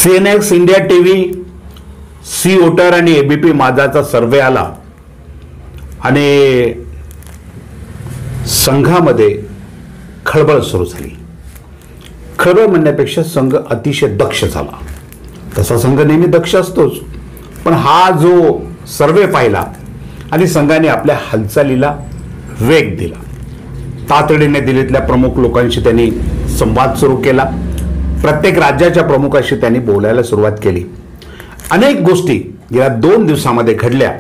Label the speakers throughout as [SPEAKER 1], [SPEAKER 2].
[SPEAKER 1] CNX India TV, C Voter आणि ABP माझाचा survey आला आणि संघामध्ये खळबळ सुरू झाली. खळबळ म्हणण्यापेक्षा संघ अतिशय दक्ष झाला. तसा संघ नेहमी दक्ष असतोच, पण हा जो सर्वे पाहिला आणि संघाने आपल्या हालचालीला वेग दिला. तातडीने दिल्लीतल्या प्रमुख लोकांशी त्यांनी संवाद सुरू केला. प्रत्येक राज्याच्या प्रमुखाशी त्यांनी बोलायला सुरुवात केली. अनेक गोष्टी गेल्या 2 दिवसामध्ये घडल्या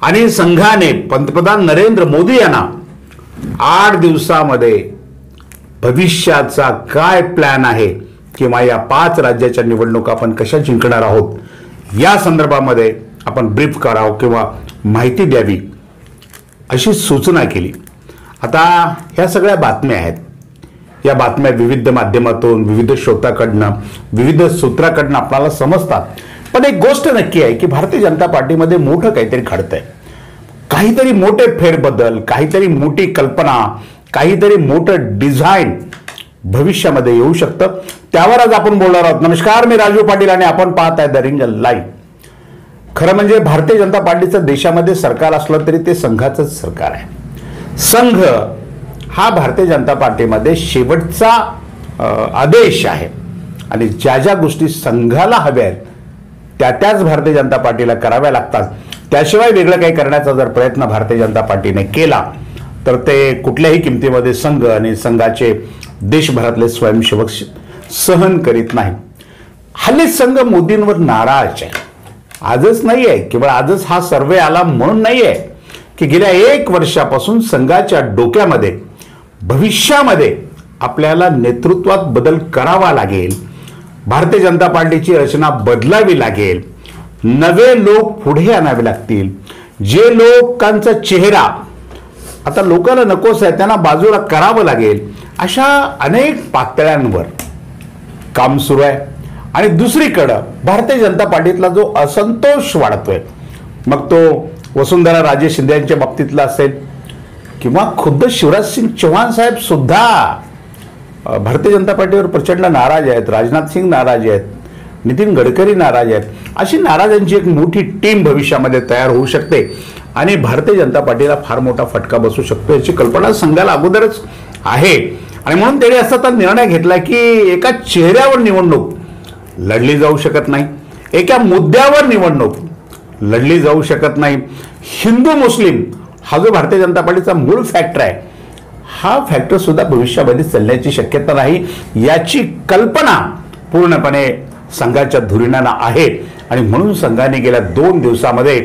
[SPEAKER 1] आणि संघाने पंतप्रधान नरेंद्र मोदी यांना 8 दिवसामध्ये भविष्याचा काय प्लॅन आहे किंवा या 5 राज्याच्या निवडणुका आपण कशा जिंकणार आहोत या संदर्भामध्ये आपण ब्रीफ करावं किंवा माहिती द्यावी अशी सूचना केली. आता ह्या सगळ्या बातम्या आहेत. या बातम्या विविध माध्यमातून, विविध श्रोताकडनं, विविध सूत्राकडनं आपल्याला समजतात. पण एक गोष्ट नक्की आहे की भारतीय जनता पार्टीमध्ये मोठं काहीतरी घडतंय. काहीतरी मोठे फेरबदल, काहीतरी मोठी कल्पना, काहीतरी मोठं डिझाईन भविष्यामध्ये येऊ शकतं. त्यावर आज आपण बोलणार आहोत. नमस्कार, मी राजू पाटील आणि आपण पाहत आहे द रिंग लाईव्ह. खरं म्हणजे भारतीय जनता पार्टीचं देशामध्ये सरकार असलं तरी ते संघाचंच सरकार आहे. संघ हा भारतीय जनता पार्टीमध्ये शेवटचा आदेश आहे आणि ज्या ज्या गोष्टी संघाला हव्या आहेत त्याच भारतीय जनता पार्टीला कराव्या लागतात. त्याशिवाय वेगळं काही करण्याचा जर प्रयत्न भारतीय जनता पार्टीने केला तर ते कुठल्याही किमतीमध्ये संघ आणि संघाचे देशभरातले स्वयंसेवक सहन करीत नाही. हल्ली संघ मोदींवर नाराज आहे. आजच नाही आहे, केवळ आजच हा सर्वे आला म्हणून नाही आहे की गेल्या 1 वर्षापासून संघाच्या डोक्यामध्ये भविष्यामध्ये आपल्याला नेतृत्वात बदल करावा लागेल. भारतीय जनता पार्टीची रचना बदलावी लागेल. नवे लोक पुढे आणावे लागतील. जे लोकांचा चेहरा आता लोकांना नकोस आहे त्यांना बाजूला करावं लागेल. अशा अनेक पातळ्यांवर काम सुरू आहे. आणि दुसरीकडं भारतीय जनता पार्टीतला जो असंतोष वाढतोय, मग तो वसुंधरा राजे शिंदे यांच्या बाबतीतला असेल किंवा खुद्द शिवराज सिंग चौहान साहेब सुद्धा भारतीय जनता पार्टीवर प्रचंड नाराज आहेत. राजनाथ सिंग नाराज आहेत. नितीन गडकरी नाराज आहेत. अशी नाराजांची एक मोठी टीम भविष्यामध्ये तयार होऊ शकते आणि भारतीय जनता पार्टीला फार मोठा फटका बसू शकतो याची कल्पना संघाला अगोदरच आहे. आणि म्हणून त्याने असा निर्णय घेतला की एका चेहऱ्यावर निवडणूक लढली जाऊ शकत नाही. एका मुद्द्यावर निवडणूक लढली जाऊ शकत नाही. हिंदू मुस्लिम हा जो भारतीय जनता पार्टीचा मूळ फॅक्टर आहे, हा फॅक्टर सुद्धा भविष्यामध्ये चालण्याची शक्यता नाही याची कल्पना पूर्णपणे संघाच्या धुरीणानं आहे. आणि म्हणून संघाने गेल्या 2 दिवसामध्ये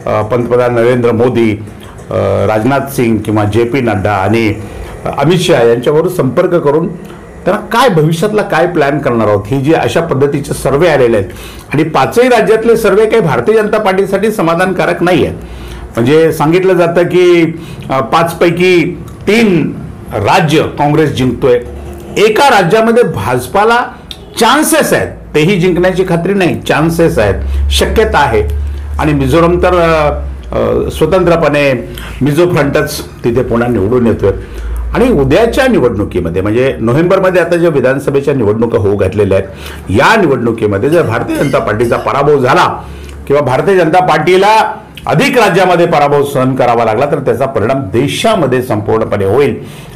[SPEAKER 1] पंतप्रधान नरेंद्र मोदी, राजनाथ सिंग किंवा JP नड्डा आणि अमित शहा यांच्याबरोबर संपर्क करून त्यांना काय भविष्यातला काय प्लॅन करणार आहोत ही जी अशा पद्धतीचे सर्वे आलेले आहेत. आणि 5ही राज्यातले सर्वे काही भारतीय जनता पार्टीसाठी समाधानकारक नाही आहे. म्हणजे सांगितलं जातं की 5 पैकी 3 राज्य काँग्रेस जिंकतोय. एका राज्यामध्ये भाजपाला चान्सेस आहेत, तेही जिंकण्याची खात्री नाही, चान्सेस आहेत, शक्यता आहे. आणि मिझोरम तर स्वतंत्रपणे मिझो फ्रंटच तिथे पुन्हा निवडून येतोय. आणि उद्याच्या निवडणुकीमध्ये म्हणजे नोव्हेंबरमध्ये आता ज्या विधानसभेच्या निवडणुका होऊ घातलेल्या आहेत, या निवडणुकीमध्ये जर भारतीय जनता पार्टीचा पराभव झाला किंवा भारतीय जनता पार्टीला अधिक राज्यामध्ये पराभव सहन करावा लागला तर त्याचा परिणाम देशामध्ये संपूर्णपणे होईल.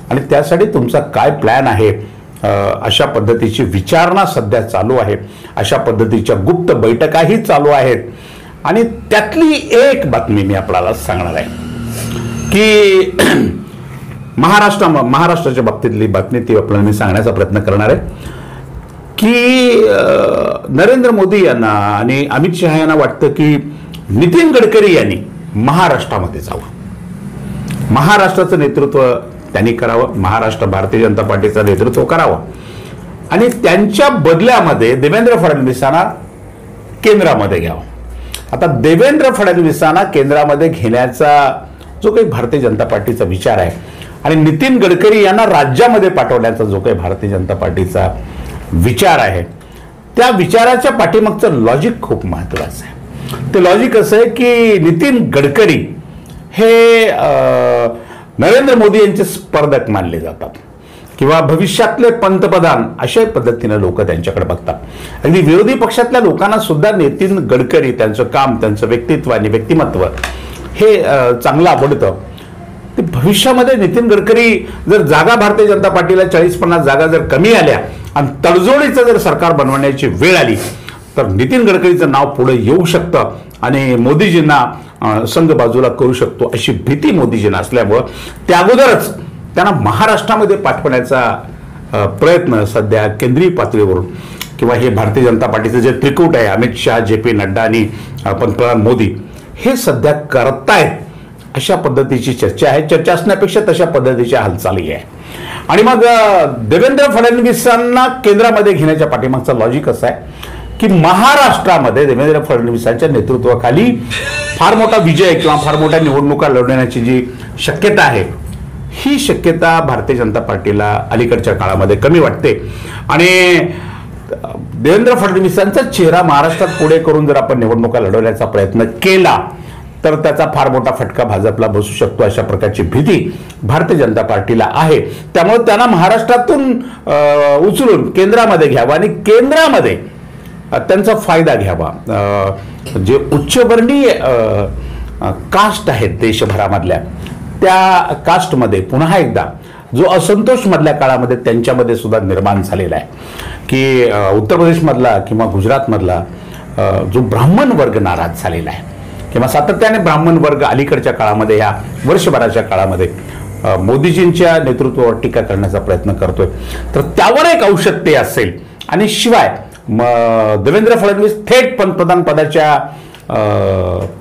[SPEAKER 1] आणि त्यासाठी तुमचा काय प्लॅन आहे अशा पद्धतीची विचारणा सध्या चालू आहे. अशा पद्धतीच्या गुप्त बैठकाही चालू आहेत. आणि त्यातली एक बातमी मी आपल्याला सांगणार आहे की महाराष्ट्राच्या बाबतीतली बातमी ती आपल्याला मी सांगण्याचा प्रयत्न करणार आहे की नरेंद्र मोदी यांना आणि अमित शहा यांना वाटतं की नितीन गडकरी यांनी महाराष्ट्रामध्ये जावं. महाराष्ट्राचं नेतृत्व त्यांनी करावं. महाराष्ट्र भारतीय जनता पार्टीचं नेतृत्व करावं आणि त्यांच्या बदल्यामध्ये देवेंद्र फडणवीसांना केंद्रामध्ये घ्यावं. आता देवेंद्र फडणवीसांना केंद्रामध्ये घेण्याचा जो काही भारतीय जनता पार्टीचा विचार आहे आणि नितीन गडकरी यांना राज्यामध्ये पाठवण्याचा जो काही भारतीय जनता पार्टीचा विचार आहे, त्या विचाराच्या पाठीमागचं लॉजिक खूप महत्त्वाचं आहे. ते लॉजिक असं आहे की नितीन गडकरी हे नरेंद्र मोदी यांचे स्पर्धक मानले जातात किंवा भविष्यातले पंतप्रधान अशा पद्धतीने लोक त्यांच्याकडे बघतात. अगदी विरोधी पक्षातल्या लोकांना सुद्धा नितीन गडकरी, त्यांचं काम, त्यांचं व्यक्तित्व आणि व्यक्तिमत्व हे चांगलं आवडतं. ते भविष्यामध्ये नितीन गडकरी जर जागा भारतीय जनता पार्टीला 40-50 जागा जर कमी आल्या आणि तडजोडीचं जर सरकार बनवण्याची वेळ आली तर नितीन गडकरीचं नाव पुढे येऊ शकतं आणि मोदीजींना संघ बाजूला करू शकतो अशी भीती मोदीजींना असल्यामुळं त्या अगोदरच त्यांना महाराष्ट्रामध्ये पाठवण्याचा प्रयत्न सध्या केंद्रीय पातळीवरून किंवा हे भारतीय जनता पार्टीचं जे त्रिकूट आहे, अमित शहा, JP नड्डा आणि पंतप्रधान मोदी, हे सध्या करतायत अशा पद्धतीची चर्चा आहे. चर्चा असण्यापेक्षा तशा पद्धतीच्या हालचाली आहे. आणि मग देवेंद्र फडणवीसांना केंद्रामध्ये घेण्याच्या पाठीमागचा लॉजिक असं आहे की महाराष्ट्रामध्ये देवेंद्र फडणवीसांच्या नेतृत्वाखाली फार मोठा विजय किंवा फार मोठ्या निवडणुका लढवण्याची जी शक्यता आहे, ही शक्यता भारतीय जनता पार्टीला अलीकडच्या काळामध्ये कमी वाटते. आणि देवेंद्र फडणवीसांचा चेहरा महाराष्ट्रात पुढे करून जर आपण निवडणुका लढवण्याचा प्रयत्न केला तर त्याचा फार मोठा फटका भाजपला बसू शकतो अशा प्रकारची भीती भारतीय जनता पार्टीला आहे. त्यामुळे त्यांना महाराष्ट्रातून उचलून केंद्रामध्ये घ्यावं आणि केंद्रामध्ये त्यांचा फायदा घ्यावा. जे उच्चवर्णीय कास्ट आहेत देशभरामधल्या, त्या कास्टमध्ये पुन्हा एकदा जो असंतोष मधल्या काळामध्ये त्यांच्यामध्ये सुद्धा निर्माण झालेला आहे की उत्तर प्रदेशमधला किंवा गुजरातमधला जो ब्राह्मण वर्ग नाराज झालेला आहे किंवा सातत्याने ब्राह्मण वर्ग अलीकडच्या काळामध्ये, या वर्षभराच्या काळामध्ये मोदीजींच्या नेतृत्वावर टीका करण्याचा प्रयत्न करतोय, तर त्यावर एक औषध ते असेल. आणि शिवाय देवेंद्र फडणवीस थेट पंतप्रधान पदाच्या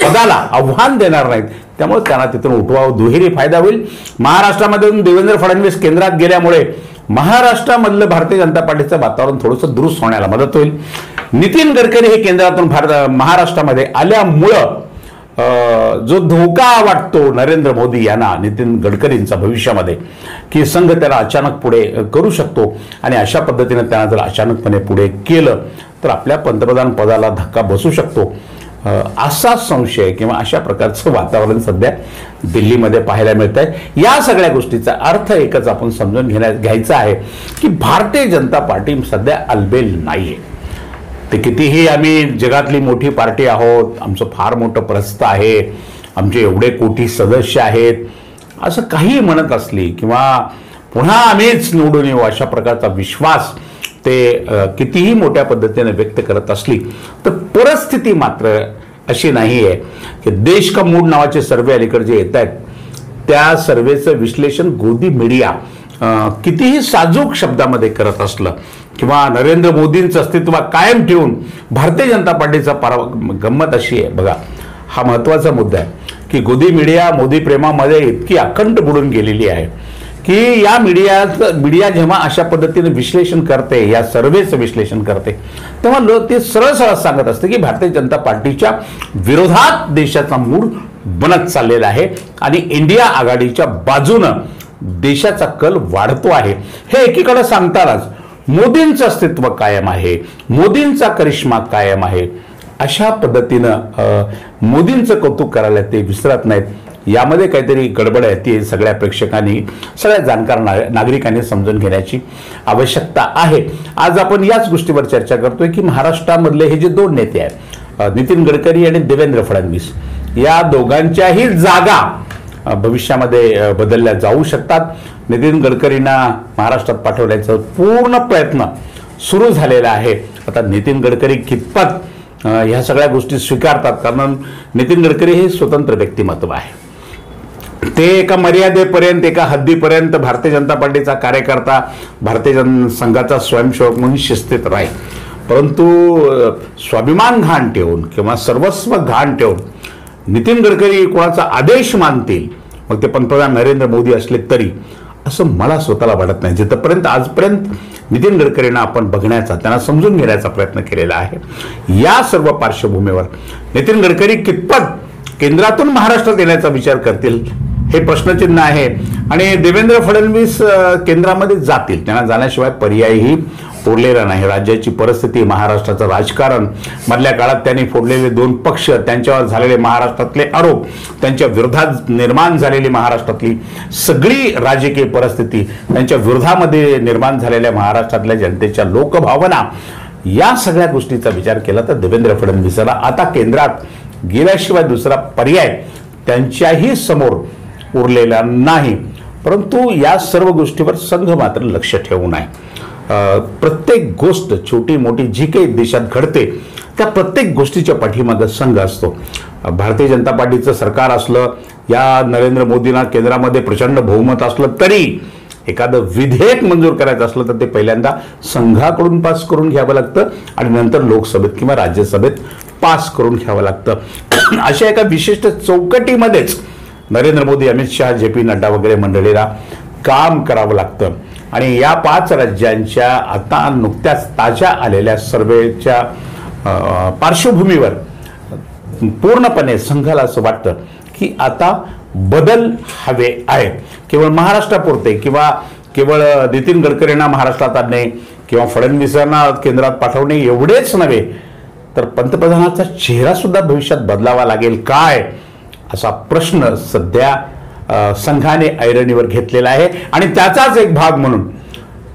[SPEAKER 1] पदाला आव्हान देणार नाहीत, त्यामुळे त्यांना तिथून उठवावं, दुहेरी फायदा होईल. महाराष्ट्रामधून देवेंद्र फडणवीस केंद्रात गेल्यामुळे महाराष्ट्रामधलं भारतीय जनता पार्टीचं वातावरण थोडंसं दुरुस्त होण्याला मदत होईल. नितीन गडकरी हे केंद्रातून महाराष्ट्रामध्ये आल्यामुळं जो धोका वाटतो नरेंद्र मोदी यांना नितीन गडकरींचा भविष्यामध्ये की संघ त्याला अचानक पुढे करू शकतो आणि अशा पद्धतीने त्यांना जर अचानकपणे पुढे केलं तर आपल्या पंतप्रधान पदाला धक्का बसू शकतो असा संशय किंवा अशा प्रकारचं वातावरण सध्या दिल्लीमध्ये पाहायला मिळत आहे. या सगळ्या गोष्टीचा अर्थ एकच आपण समजून घ्यायचा आहे की भारतीय जनता पार्टी सध्या अलबेल नाहीये. ते कितीही आम्ही जगातली मोठी पार्टी आहोत, आमचं फार मोठं प्रस्थ आहे, आमचे एवढे कोटी सदस्य आहेत, असं काही म्हणत असली किंवा पुन्हा आम्हीच निवडून येऊ अशा प्रकारचा विश्वास ते कितीही मोठ्या पद्धतीने व्यक्त करत असली तर परिस्थिती मात्र अशी नाही आहे की देश का मूड नावाचे सर्वे अलीकडे जे येत आहेत त्या सर्वेचं विश्लेषण गोदी मीडिया कितीही साजूक शब्दामध्ये करत असलं किंवा नरेंद्र मोदींचं अस्तित्व कायम ठेवून भारतीय जनता पार्टीचा गंमत अशी आहे बघा, हा महत्वाचा मुद्दा आहे की गोदी मीडिया मोदी प्रेमामध्ये इतकी अखंड बुडून गेलेली आहे की या मीडिया जेव्हा अशा पद्धतीने विश्लेषण करते, या सर्वेचं विश्लेषण करते, तेव्हा लोक ते सरळ सरळ सांगत असते की भारतीय जनता पार्टीच्या विरोधात देशाचा मूड बनत चाललेला आहे आणि इंडिया आघाडीच्या बाजूनं देशाचा कल वाढतो आहे. हे एकीकडे सांगतानाच मोदींचं अस्तित्व कायम आहे, मोदींचा करिश्मा कायम आहे, अशा पद्धतीनं मोदींचं कौतुक करायला ते विसरत नाहीत. यामध्ये काहीतरी गडबड आहे, ती सगळ्या प्रेक्षकांनी, सगळ्या जाणकार नागरिकांनी समजून घेण्याची आवश्यकता आहे. आज आपण याच गोष्टीवर चर्चा करतोय की महाराष्ट्रामधले हे जे दोन नेते आहेत, नितीन गडकरी आणि देवेंद्र फडणवीस, या दोघांच्याही जागा भविष्यामध्ये बदलल्या जाऊ शकतात. नितीन गडकरींना महाराष्ट्रात पाठवण्याचा पूर्ण प्रयत्न सुरू झालेला आहे. आता नितीन गडकरी कितपत ह्या सगळ्या गोष्टी स्वीकारतात, कारण नितीन गडकरी हे स्वतंत्र व्यक्तिमत्व आहे. ते एका मर्यादेपर्यंत, एका हद्दीपर्यंत भारतीय जनता पार्टीचा कार्यकर्ता, भारतीय जनसंघाचा स्वयंसेवक म्हणून शिस्तीत राहील, परंतु स्वाभिमान घाण ठेवून किंवा सर्वस्व घाण ठेवून नितीन गडकरी कोणाचा आदेश मानतील, मग ते पंतप्रधान नरेंद्र मोदी असले तरी, असं मला स्वतःला वाटत नाही. जिथपर्यंत आजपर्यंत नितीन गडकरींना आपण बघण्याचा, त्यांना समजून घेण्याचा प्रयत्न केलेला आहे, या सर्व पार्श्वभूमीवर नितीन गडकरी कितपत केंद्रातून महाराष्ट्रात येण्याचा विचार करतील हे प्रश्नचिन्ह आहे. आणि देवेंद्र फडणवीस केंद्रामध्ये जातील, त्यांना जाण्याशिवाय पर्यायही उरलेला नाही. राज्याची परिस्थिती, महाराष्ट्राचं राजकारण, मधल्या काळात त्यांनी फोडलेले 2 पक्ष, त्यांच्यावर झालेले महाराष्ट्रातले आरोप, त्यांच्या विरोधात निर्माण झालेली महाराष्ट्रातली सगळी राजकीय परिस्थिती, त्यांच्या विरोधामध्ये निर्माण झालेल्या महाराष्ट्रातल्या जनतेच्या लोकभावना, या सगळ्या गोष्टीचा विचार केला तर देवेंद्र फडणवीसांना आता केंद्रात गेल्याशिवाय दुसरा पर्याय त्यांच्याही समोर उरलेला नाही. परंतु या सर्व गोष्टीवर संघ मात्र लक्ष ठेवून आहे. प्रत्येक गोष्ट, छोटी मोठी जी काही देशात घडते त्या प्रत्येक गोष्टीच्या पाठीमागे संघ असतो. भारतीय जनता पार्टीचं सरकार असलं, या नरेंद्र मोदींना केंद्रामध्ये प्रचंड बहुमत असलं तरी एखादं विधेयक मंजूर करायचं असलं तर ते पहिल्यांदा संघाकडून पास करून घ्यावं लागतं आणि नंतर लोकसभेत किंवा राज्यसभेत पास करून घ्यावं लागतं. अशा एका विशिष्ट चौकटीमध्येच नरेंद्र मोदी, अमित शहा, JP नड्डा वगैरे मंडळीला काम करावं लागतं. आणि या 5 राज्यांच्या आता नुकत्याच ताज्या आलेल्या सर्वेच्या पार्श्वभूमीवर पूर्णपणे संघाला असं वाटतं की आता बदल हवे आहेत. केवळ महाराष्ट्रापुरते किंवा केवळ नितीन गडकरींना महाराष्ट्रात आणणे किंवा फडणवीसांना केंद्रात पाठवणे एवढेच नव्हे तर पंतप्रधानाचा चेहरा सुद्धा भविष्यात बदलावा लागेल काय, असा प्रश्न सध्या संघाने ऐरणीवर घेतलेला आहे. आणि त्याचाच एक भाग म्हणून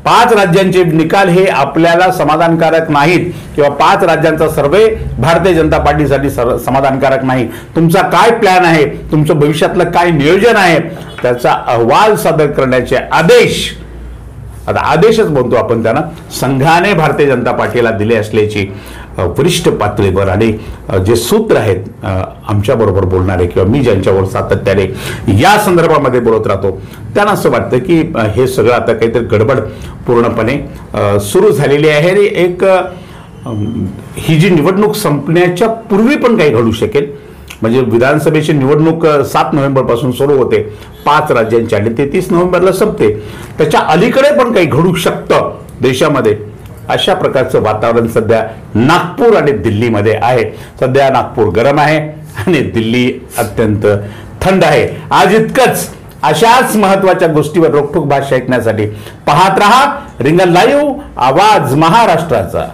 [SPEAKER 1] 5 राज्यांचे निकाल हे आपल्याला समाधानकारक नाहीत किंवा 5 राज्यांचा सर्वे भारतीय जनता पार्टीसाठी समाधानकारक नाही. तुमचा काय प्लॅन आहे, तुमचं भविष्यातलं काय नियोजन आहे, त्याचा अहवाल सादर करण्याचे आदेश, आता आदेशच म्हणतो आपण त्यांना, संघाने भारतीय जनता पार्टीला दिले असल्याची वरिष्ठ पातळीवर आणि जे सूत्र आहेत आमच्याबरोबर बोलणारे किंवा मी ज्यांच्यावर सातत्याने या संदर्भामध्ये बोलत राहतो त्यांना असं वाटतं की हे सगळं आता काहीतरी गडबड पूर्णपणे सुरू झालेली आहे. एक ही जी निवडणूक संपण्याच्या पूर्वी पण काही घडू शकेल. म्हणजे विधानसभेची निवडणूक 7 नोव्हेंबरपासून सुरू होते 5 राज्यांची आणि ते 30 नोव्हेंबरला संपते. त्याच्या अलीकडे पण काही घडू शकतं देशामध्ये, अशा प्रकारचं वातावरण सध्या नागपूर आणि दिल्लीमध्ये आहे. सध्या नागपूर गरम आहे आणि दिल्ली अत्यंत थंड आहे. आज इतकंच. अशाच महत्त्वाच्या गोष्टीवर रोखठोक भाष्य ऐकण्यासाठी पाहत रहा रिंगण लाईव्ह, आवाज महाराष्ट्राचा.